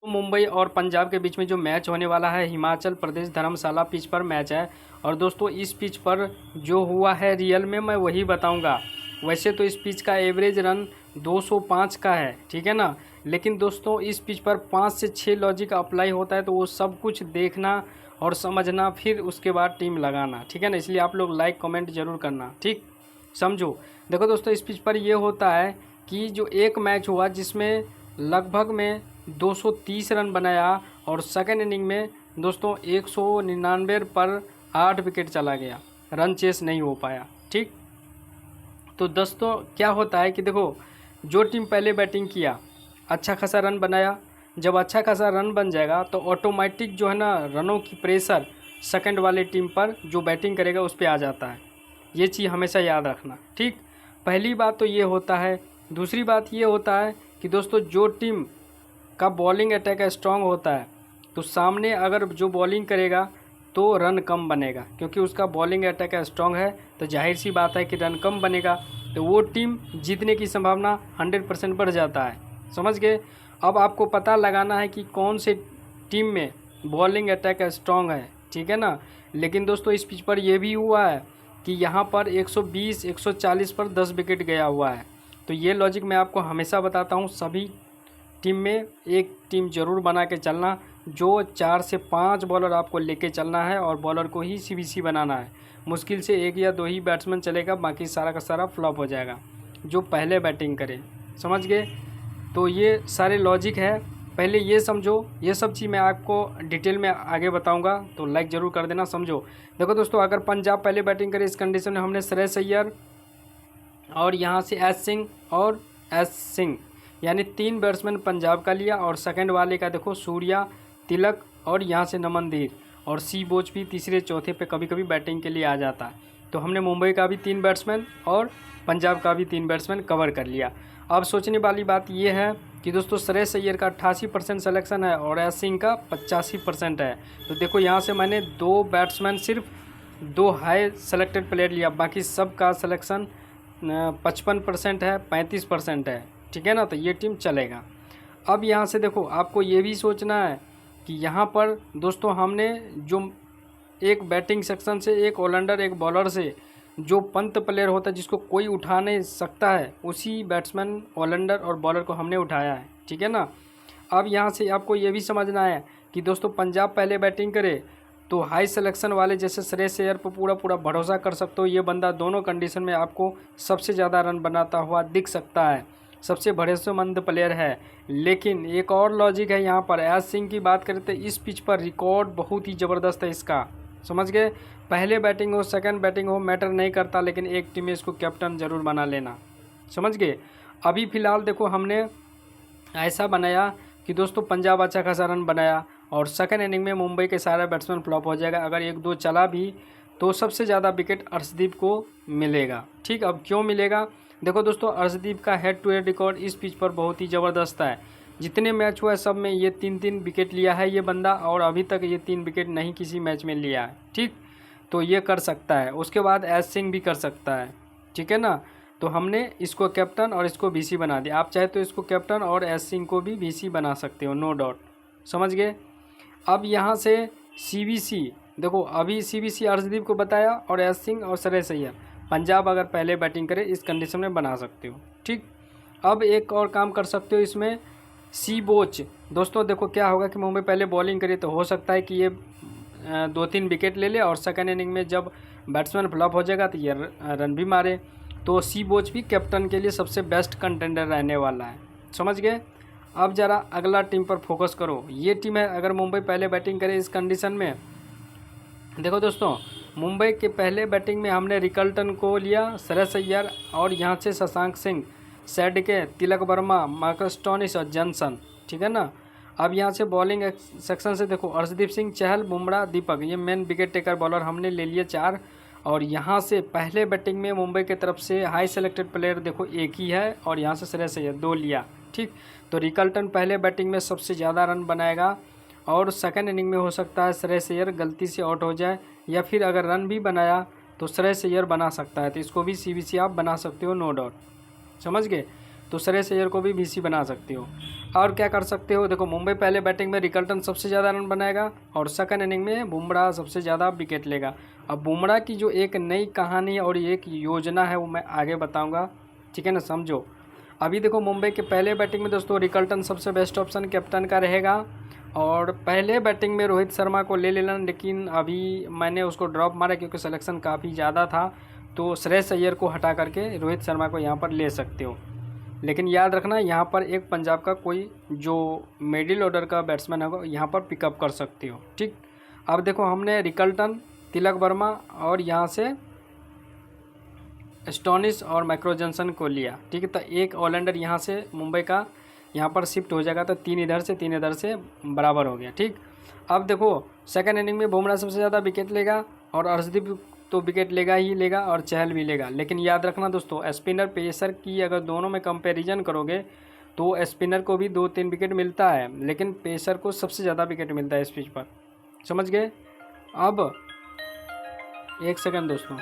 मुंबई और पंजाब के बीच में जो मैच होने वाला है, हिमाचल प्रदेश धर्मशाला पिच पर मैच है। और दोस्तों इस पिच पर जो हुआ है रियल में मैं वही बताऊंगा। वैसे तो इस पिच का एवरेज रन 205 का है, ठीक है ना। लेकिन दोस्तों इस पिच पर 5 से 6 लॉजिक अप्लाई होता है, तो वो सब कुछ देखना और समझना, फिर उसके बाद टीम लगाना, ठीक है ना। इसलिए आप लोग लाइक कमेंट जरूर करना, ठीक, समझो। देखो दोस्तों इस पिच पर ये होता है कि जो एक मैच हुआ जिसमें लगभग में 230 रन बनाया और सेकेंड इनिंग में दोस्तों 199 पर 8 विकेट चला गया, रन चेस नहीं हो पाया, ठीक। तो दोस्तों क्या होता है कि देखो जो टीम पहले बैटिंग किया अच्छा खासा रन बनाया, जब अच्छा खासा रन बन जाएगा तो ऑटोमेटिक जो है ना रनों की प्रेशर सेकंड वाले टीम पर जो बैटिंग करेगा उस पर आ जाता है। ये चीज़ हमेशा याद रखना, ठीक। पहली बात तो ये होता है। दूसरी बात ये होता है कि दोस्तों जो टीम का बॉलिंग अटैक स्ट्रांग होता है तो सामने अगर जो बॉलिंग करेगा तो रन कम बनेगा, क्योंकि उसका बॉलिंग अटैक स्ट्रांग है, तो जाहिर सी बात है कि रन कम बनेगा, तो वो टीम जीतने की संभावना 100% बढ़ जाता है, समझ गए। अब आपको पता लगाना है कि कौन से टीम में बॉलिंग अटैक स्ट्रांग है, ठीक है ना। लेकिन दोस्तों इस पिच पर यह भी हुआ है कि यहाँ पर 120 140 पर 10 विकेट गया हुआ है। तो ये लॉजिक मैं आपको हमेशा बताता हूँ, सभी टीम में एक टीम ज़रूर बना के चलना, जो 4 से 5 बॉलर आपको लेके चलना है और बॉलर को ही सीबीसी बनाना है। मुश्किल से 1 या 2 ही बैट्समैन चलेगा, बाकी सारा का सारा फ्लॉप हो जाएगा जो पहले बैटिंग करे, समझ गए। तो ये सारे लॉजिक है, पहले ये समझो। ये सब चीज़ मैं आपको डिटेल में आगे बताऊंगा, तो लाइक ज़रूर कर देना, समझो। देखो दोस्तों अगर पंजाब पहले बैटिंग करे इस कंडीशन में हमने श्रेयस अय्यर और यहाँ से एस सिंह और एस सिंह, यानी 3 बैट्समैन पंजाब का लिया, और सेकंड वाले का देखो सूर्या, तिलक और यहाँ से नमनदीर, और सी बोच भी तीसरे चौथे पे कभी कभी बैटिंग के लिए आ जाता है। तो हमने मुंबई का भी 3 बैट्समैन और पंजाब का भी 3 बैट्समैन कवर कर लिया। अब सोचने वाली बात यह है कि दोस्तों श्रेयस अय्यर का 88% सिलेक्शन है और एस सिंह का 85% है। तो देखो यहाँ से मैंने 2 बैट्समैन, सिर्फ 2 हाई सेलेक्टेड प्लेयर लिया, बाकी सब का सिलेक्शन 55% है, 35% है, ठीक है ना। तो ये टीम चलेगा। अब यहाँ से देखो आपको ये भी सोचना है कि यहाँ पर दोस्तों हमने जो एक बैटिंग सेक्शन से, एक ऑलराउंडर एक बॉलर से, जो पंत प्लेयर होता है जिसको कोई उठा नहीं सकता है, उसी बैट्समैन ऑलराउंडर और बॉलर को हमने उठाया है, ठीक है ना। अब यहाँ से आपको ये भी समझना है कि दोस्तों पंजाब पहले बैटिंग करे तो हाई सिलेक्शन वाले जैसे श्रेयस अय्यर पर पूरा भरोसा कर सकते हो। ये बंदा दोनों कंडीशन में आपको सबसे ज़्यादा रन बनाता हुआ दिख सकता है, सबसे भरोसेमंद प्लेयर है। लेकिन एक और लॉजिक है यहाँ पर, एस सिंह की बात करें तो इस पिच पर रिकॉर्ड बहुत ही ज़बरदस्त है इसका, समझ गए। पहले बैटिंग हो सेकंड बैटिंग हो मैटर नहीं करता, लेकिन एक टीम में इसको कैप्टन ज़रूर बना लेना, समझ गए। अभी फ़िलहाल देखो हमने ऐसा बनाया कि दोस्तों पंजाब अच्छा खासा रन बनाया और सेकंड इनिंग में मुंबई के सारे बैट्समैन फ्लॉप हो जाएगा। अगर 1-2 चला भी तो सबसे ज़्यादा विकेट अर्शदीप को मिलेगा, ठीक। अब क्यों मिलेगा, देखो दोस्तों अर्शदीप का हेड टू हेड रिकॉर्ड इस पिच पर बहुत ही ज़बरदस्त है। जितने मैच हुआ है सब में ये 3-3 विकेट लिया है ये बंदा, और अभी तक ये 3 विकेट नहीं किसी मैच में लिया है, ठीक। तो ये कर सकता है। उसके बाद एस सिंह भी कर सकता है, ठीक है ना। तो हमने इसको कैप्टन और इसको बीसी बना दिया। आप चाहे तो इसको कैप्टन और एस सिंह को भी बीसी बना सकते हो, नो डाउट, समझ गए। अब यहाँ से सीबीसी देखो, अभी सीबीसी अर्शदीप को बताया और एस सिंह और श्रेयस अय्यर पंजाब अगर पहले बैटिंग करे इस कंडीशन में बना सकते हो, ठीक। अब एक और काम कर सकते हो इसमें, सी बोच। दोस्तों देखो क्या होगा कि मुंबई पहले बॉलिंग करे तो हो सकता है कि ये 2-3 विकेट ले ले और सेकेंड इनिंग में जब बैट्समैन फ्लॉप हो जाएगा तो ये रन भी मारे। तो सी बोच भी कैप्टन के लिए सबसे बेस्ट कंटेंडर रहने वाला है, समझ गए। अब ज़रा अगला टीम पर फोकस करो। ये टीम है अगर मुंबई पहले बैटिंग करे इस कंडीशन में, देखो दोस्तों मुंबई के पहले बैटिंग में हमने रिकल्टन को लिया, श्रेयस अय्यर और यहाँ से शशांक सिंह, सैडके, तिलक वर्मा, मार्कस स्टोनिस और जॉनसन, ठीक है ना। अब यहाँ से बॉलिंग सेक्शन से देखो अर्शदीप सिंह, चहल, बुमराह, दीपक, ये मेन विकेट टेकर बॉलर हमने ले लिए 4। और यहाँ से पहले बैटिंग में मुंबई की तरफ से हाई सेलेक्टेड प्लेयर देखो एक ही है, और यहाँ से श्रेयस अय्यर 2 लिया, ठीक। तो रिकल्टन पहले बैटिंग में सबसे ज़्यादा रन बनाएगा, और सेकंड इनिंग में हो सकता है श्रेयस अय्यर गलती से आउट हो जाए, या फिर अगर रन भी बनाया तो श्रेयस अय्यर बना सकता है। तो इसको भी सीबीसी आप बना सकते हो, नो डाउट, समझ गए। तो श्रेयस अय्यर को भी बीसी बना सकते हो। और क्या कर सकते हो, देखो मुंबई पहले बैटिंग में रिकल्टन सबसे ज़्यादा रन बनाएगा और सेकंड इनिंग में बुमराह सबसे ज़्यादा विकेट लेगा। अब बुमराह की जो एक नई कहानी और एक योजना है वो मैं आगे बताऊँगा, ठीक है ना, समझो। अभी देखो मुंबई के पहले बैटिंग में दोस्तों रिकल्टन सबसे बेस्ट ऑप्शन कैप्टन का रहेगा और पहले बैटिंग में रोहित शर्मा को ले लेना, लेकिन अभी मैंने उसको ड्रॉप मारा क्योंकि सिलेक्शन काफ़ी ज़्यादा था, तो श्रेयस अय्यर को हटा करके रोहित शर्मा को यहाँ पर ले सकते हो। लेकिन याद रखना यहाँ पर एक पंजाब का कोई जो मिडिल ऑर्डर का बैट्समैन होगा यहाँ पर पिकअप कर सकते हो, ठीक। अब देखो हमने रिकल्टन, तिलक वर्मा और यहाँ से स्टोनिस और माइकल जॉनसन को लिया, ठीक है। तो एक ऑलराउंडर यहाँ से मुंबई का यहाँ पर शिफ्ट हो जाएगा, तो 3 इधर से 3 इधर से बराबर हो गया, ठीक। अब देखो सेकंड इनिंग में बुमराह सबसे ज़्यादा विकेट लेगा और अर्शदीप तो विकेट लेगा ही लेगा और चहल भी लेगा। लेकिन याद रखना दोस्तों, स्पिनर पेसर की अगर दोनों में कंपैरिजन करोगे तो स्पिनर को भी 2-3 विकेट मिलता है, लेकिन पेसर को सबसे ज़्यादा विकेट मिलता है इस पिच पर, समझ गए। अब एक सेकंड दोस्तों,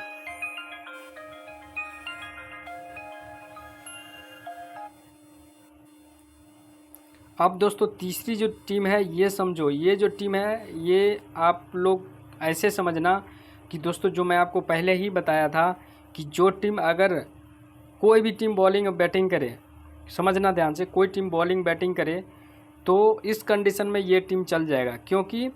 अब दोस्तों तीसरी जो टीम है ये समझो, ये जो टीम है ये आप लोग ऐसे समझना कि दोस्तों जो मैं आपको पहले ही बताया था कि जो टीम अगर कोई भी टीम बॉलिंग और बैटिंग करे, समझना ध्यान से, कोई टीम बॉलिंग बैटिंग करे तो इस कंडीशन में ये टीम चल जाएगा, क्योंकि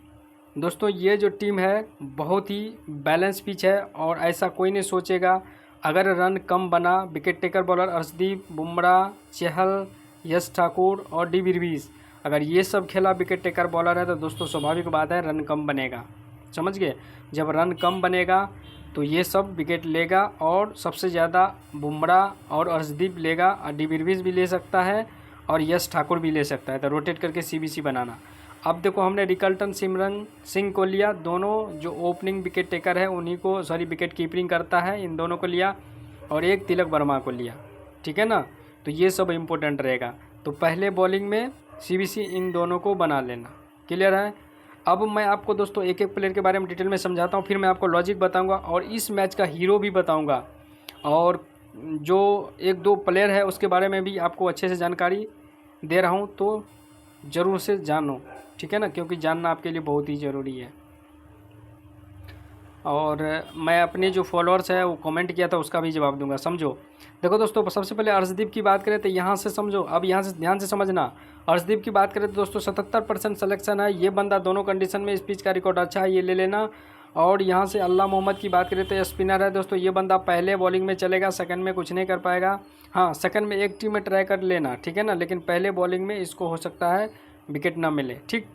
दोस्तों ये जो टीम है बहुत ही बैलेंस पिच है और ऐसा कोई नहीं सोचेगा अगर रन कम बना, wicket taker bowler Arshdeep, Bumrah, Chahal, Yash Thakur और डी विलियर्स, अगर ये सब खेला विकेट टेकर बॉलर है तो दोस्तों स्वाभाविक बात है रन कम बनेगा, समझ गए। जब रन कम बनेगा तो ये सब विकेट लेगा और सबसे ज़्यादा बुमराह और अर्शदीप लेगा और डी विलियर्स भी ले सकता है और यश ठाकुर भी ले सकता है, तो रोटेट करके सीबीसी बनाना। अब देखो हमने रिकल्टन, सिमरन सिंह को लिया, दोनों जो ओपनिंग विकेट टेकर है उन्हीं को, सॉरी विकेट कीपिंग करता है, इन दोनों को लिया और एक तिलक वर्मा को लिया, ठीक है ना। तो ये सब इम्पोर्टेंट रहेगा, तो पहले बॉलिंग में सीबीसी इन दोनों को बना लेना, क्लियर है। अब मैं आपको दोस्तों एक एक प्लेयर के बारे में डिटेल में समझाता हूँ, फिर मैं आपको लॉजिक बताऊँगा और इस मैच का हीरो भी बताऊँगा और जो 1-2 प्लेयर है उसके बारे में भी आपको अच्छे से जानकारी दे रहा हूँ, तो ज़रूर से जानो, ठीक है ना, क्योंकि जानना आपके लिए बहुत ही ज़रूरी है। और मैं अपने जो फॉलोअर्स है वो कमेंट किया था उसका भी जवाब दूंगा, समझो। देखो दोस्तों सबसे पहले अर्शदीप की बात करें तो यहाँ से समझो, अब यहाँ से ध्यान से समझना। अर्शदीप की बात करें तो दोस्तों 77% सिलेक्शन है, ये बंदा दोनों कंडीशन में, इस पिच का रिकॉर्ड अच्छा है, ये ले लेना। और यहाँ से अल्लाह मोहम्मद की बात करें तो स्पिनर है दोस्तों, ये बंदा पहले बॉलिंग में चलेगा, सेकंड में कुछ नहीं कर पाएगा। हाँ सेकंड में एक टीम में ट्राई कर लेना, ठीक है ना, लेकिन पहले बॉलिंग में इसको हो सकता है विकेट ना मिले, ठीक।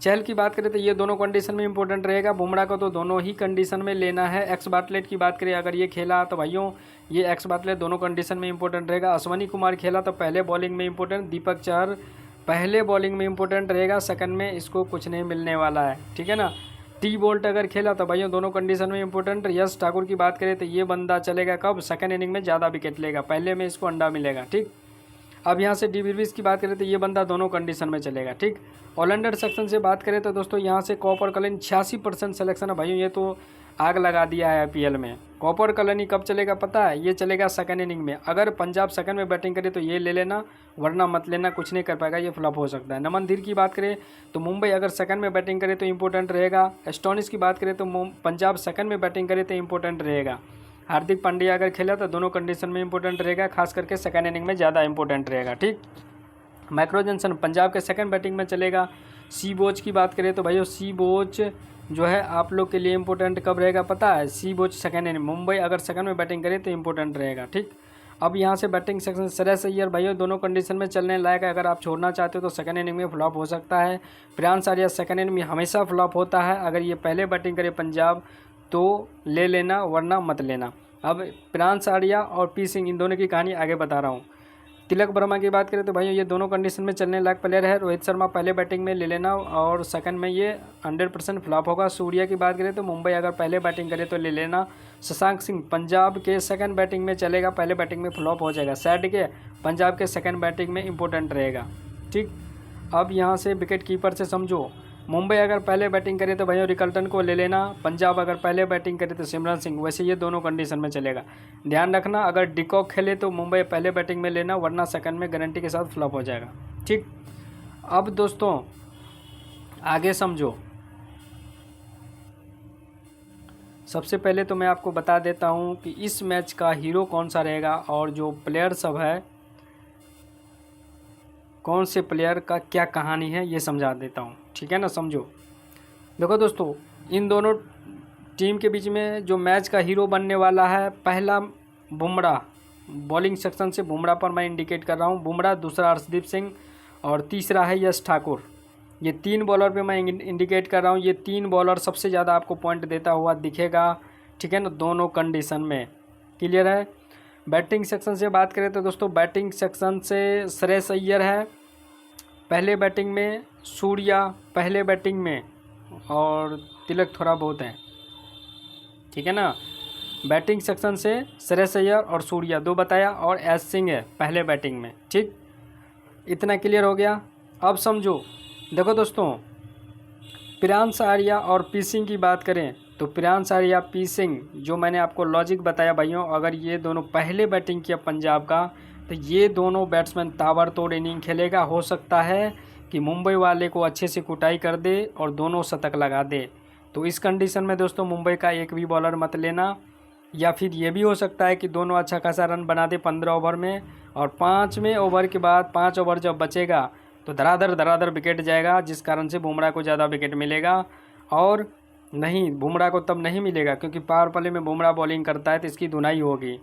चहल की बात करें तो ये दोनों कंडीशन में इंपॉर्टेंट रहेगा, बुमराह को तो दोनों ही कंडीशन में लेना है। एक्स बाटलेट की बात करें अगर ये खेला तो भाइयों ये एक्स बाटलेट दोनों कंडीशन में इंपॉर्टेंट रहेगा। अश्वनी कुमार खेला तो पहले बॉलिंग में इंपॉर्टेंट, दीपक चहर पहले बॉलिंग में इंपॉर्टेंट रहेगा, सेकंड में इसको कुछ नहीं मिलने वाला है, ठीक है ना। टी बोल्ट अगर खेला तो भाइयों दोनों कंडीशन में इंपॉर्टेंट। यश ठाकुर की बात करें तो ये बंदा चलेगा कब, सेकंड इनिंग में ज़्यादा विकेट लेगा, पहले में इसको अंडा मिलेगा, ठीक। अब यहाँ से डी विलियर्स की बात करें तो ये बंदा दोनों कंडीशन में चलेगा, ठीक। ऑलराउंडर सेक्शन से बात करें तो दोस्तों यहाँ से कॉपर कलिन 86% सिलेक्शन है भाइयों, ये तो आग लगा दिया है आईपीएल में। कॉपर कलिनी कब चलेगा पता है, ये चलेगा सेकंड इनिंग में। अगर पंजाब सेकंड में बैटिंग करे तो ये ले लेना, वरना मत लेना, कुछ नहीं कर पाएगा, ये फ्लॉप हो सकता है। नमन धीर की बात करें तो मुंबई अगर सेकंड में बैटिंग करे तो इंपॉर्टेंट रहेगा। स्टोनिस की बात करें तो पंजाब सेकंड में बैटिंग करे तो इंपॉर्टेंट रहेगा। हार्दिक पांड्या अगर खेला तो दोनों कंडीशन में इंपॉर्टेंट रहेगा, खास करके सेकंड इनिंग में ज़्यादा इंपॉर्टेंट रहेगा, ठीक। माइकल जॉनसन पंजाब के सेकंड बैटिंग में चलेगा। सी बोच की बात करें तो भाइयों सी बोच जो है आप लोग के लिए इंपॉर्टेंट कब रहेगा पता है, सी बोच सेकंड इनिंग, मुंबई अगर सेकंड में बैटिंग करे तो इंपॉर्टेंट रहेगा, ठीक। अब यहाँ से बैटिंग सेक्शन श्रेयस अय्यर भाइयों दोनों कंडीशन में चलने लायक है, अगर आप छोड़ना चाहते हो तो सेकंड इनिंग में फ्लॉप हो सकता है। प्रियांश आर्या सेकंड इनिंग में हमेशा फ्लॉप होता है, अगर ये पहले बैटिंग करे पंजाब तो ले लेना, वरना मत लेना। अब प्रियांश आर्या और पी सिंह इन दोनों की कहानी आगे बता रहा हूँ। तिलक वर्मा की बात करें तो भाइयों ये दोनों कंडीशन में चलने लायक प्लेयर है। रोहित शर्मा पहले बैटिंग में ले लेना और सेकंड में ये 100% फ्लॉप होगा। सूर्या की बात करें तो मुंबई अगर पहले बैटिंग करे तो ले लेना। शशांक सिंह पंजाब के सेकंड बैटिंग में चलेगा, पहले बैटिंग में फ्लॉप हो जाएगा। सैड के पंजाब के सेकंड बैटिंग में इंपॉर्टेंट रहेगा, ठीक। अब यहाँ से विकेट कीपर से समझो, मुंबई अगर पहले बैटिंग करे तो भैया रिकल्टन को ले लेना, पंजाब अगर पहले बैटिंग करे तो सिमरन सिंह। वैसे ये दोनों कंडीशन में चलेगा। ध्यान रखना, अगर डिकॉक खेले तो मुंबई पहले बैटिंग में लेना, वरना सेकंड में गारंटी के साथ फ्लॉप हो जाएगा। ठीक, अब दोस्तों आगे समझो। सबसे पहले तो मैं आपको बता देता हूँ कि इस मैच का हीरो कौन सा रहेगा और जो प्लेयर सब है, कौन से प्लेयर का क्या कहानी है, ये समझा देता हूँ। ठीक है ना, समझो। देखो दोस्तों, इन दोनों टीम के बीच में जो मैच का हीरो बनने वाला है, पहला बुमराह, बॉलिंग सेक्शन से बुमराह पर मैं इंडिकेट कर रहा हूँ, बुमराह, दूसरा हर्षदीप सिंह और तीसरा है यश ठाकुर। ये 3 बॉलर पे मैं इंडिकेट कर रहा हूँ। ये 3 बॉलर सबसे ज़्यादा आपको पॉइंट देता हुआ दिखेगा। ठीक है ना, दोनों कंडीशन में। क्लियर है। बैटिंग सेक्शन से बात करें तो दोस्तों बैटिंग सेक्शन से श्रेयस अय्यर है पहले बैटिंग में, सूर्या पहले बैटिंग में और तिलक थोड़ा बहुत है। ठीक है ना, बैटिंग सेक्शन से श्रेयस अय्यर और सूर्या 2 बताया और एस सिंह है पहले बैटिंग में। ठीक, इतना क्लियर हो गया। अब समझो, देखो दोस्तों, प्रियांश आर्या और पी सिंह की बात करें तो प्रियांश आर्या, पी सिंह, जो मैंने आपको लॉजिक बताया भाइयों, अगर ये दोनों पहले बैटिंग किया पंजाब का तो ये दोनों बैट्समैन ताबड़तोड़ इनिंग खेलेगा। हो सकता है कि मुंबई वाले को अच्छे से कुटाई कर दे और दोनों शतक लगा दे। तो इस कंडीशन में दोस्तों मुंबई का एक भी बॉलर मत लेना, या फिर ये भी हो सकता है कि दोनों अच्छा खासा रन बना दे 15 ओवर में, और 5वें ओवर के बाद 5 ओवर जब बचेगा तो धड़ाधड़ विकेट जाएगा, जिस कारण से बुमराह को ज़्यादा विकेट मिलेगा। और नहीं, बुमराह को तब नहीं मिलेगा क्योंकि पावर प्ले में बुमराह बॉलिंग करता है तो इसकी धुनाई होगी।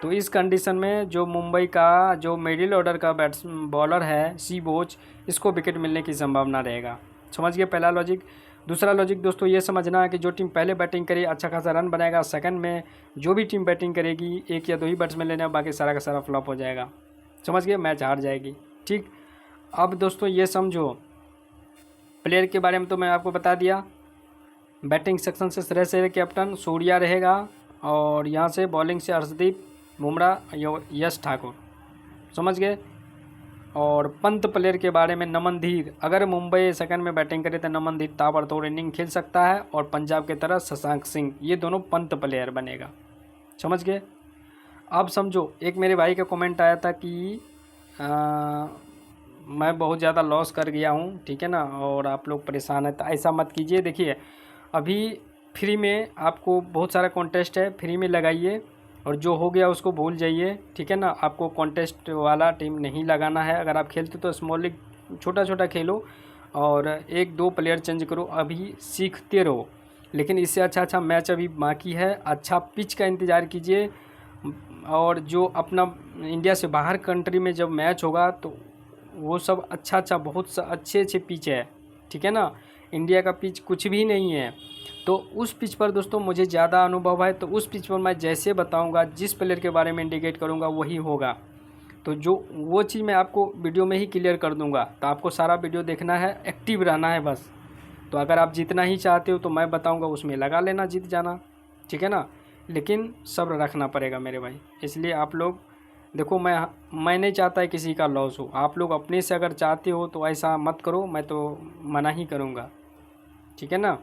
तो इस कंडीशन में जो मुंबई का जो मिडिल ऑर्डर का बॉलर है सी बोच, इसको विकेट मिलने की संभावना रहेगा। समझ गए पहला लॉजिक। दूसरा लॉजिक दोस्तों ये समझना है कि जो टीम पहले बैटिंग करे अच्छा खासा रन बनाएगा, सेकंड में जो भी टीम बैटिंग करेगी 1 या 2 ही बैट्समैन लेना, बाकी सारा का सारा फ्लॉप हो जाएगा। समझ गए, मैच हार जाएगी। ठीक, अब दोस्तों ये समझो, प्लेयर के बारे में तो मैं आपको बता दिया। बैटिंग सेक्शन से श्रेयस अय्यर कैप्टन, सूर्या रहेगा और यहाँ से बॉलिंग से हर्षदीप, बुमराह, यश ठाकुर। समझ गए। और पंत प्लेयर के बारे में नमनधीर, अगर मुंबई सेकंड में बैटिंग करे तो नमनधीर ताबड़तोड़ इनिंग खेल सकता है, और पंजाब की तरह शशांक सिंह, ये दोनों पंत प्लेयर बनेगा। समझ गए। अब समझो, एक मेरे भाई का कमेंट आया था कि मैं बहुत ज़्यादा लॉस कर गया हूँ, ठीक है ना, और आप लोग परेशान हैं, तो ऐसा मत कीजिए। देखिए, अभी फ्री में आपको बहुत सारा कॉन्टेस्ट है, फ्री में लगाइए और जो हो गया उसको भूल जाइए। ठीक है ना, आपको कॉन्टेस्ट वाला टीम नहीं लगाना है। अगर आप खेलते तो स्मॉल लीग छोटा छोटा खेलो और 1-2 प्लेयर चेंज करो, अभी सीखते रहो। लेकिन इससे अच्छा मैच अभी बाकी है। अच्छा पिच का इंतज़ार कीजिए, और जो अपना इंडिया से बाहर कंट्री में जब मैच होगा तो वो सब अच्छा बहुत अच्छे पिच है। ठीक है ना, इंडिया का पिच कुछ भी नहीं है। तो उस पिच पर दोस्तों मुझे ज़्यादा अनुभव है, तो उस पिच पर मैं जैसे बताऊंगा, जिस प्लेयर के बारे में इंडिकेट करूंगा वही होगा। तो जो वो चीज़ मैं आपको वीडियो में ही क्लियर कर दूंगा। तो आपको सारा वीडियो देखना है, एक्टिव रहना है बस। तो अगर आप जीतना ही चाहते हो तो मैं बताऊंगा, उसमें लगा लेना, जीत जाना। ठीक है ना, लेकिन सब्र रखना पड़ेगा मेरे भाई। इसलिए आप लोग देखो, मैं नहीं चाहता है किसी का लॉस हो। आप लोग अपने से अगर चाहते हो तो ऐसा मत करो, मैं तो मना ही करूँगा। ठीक है ना।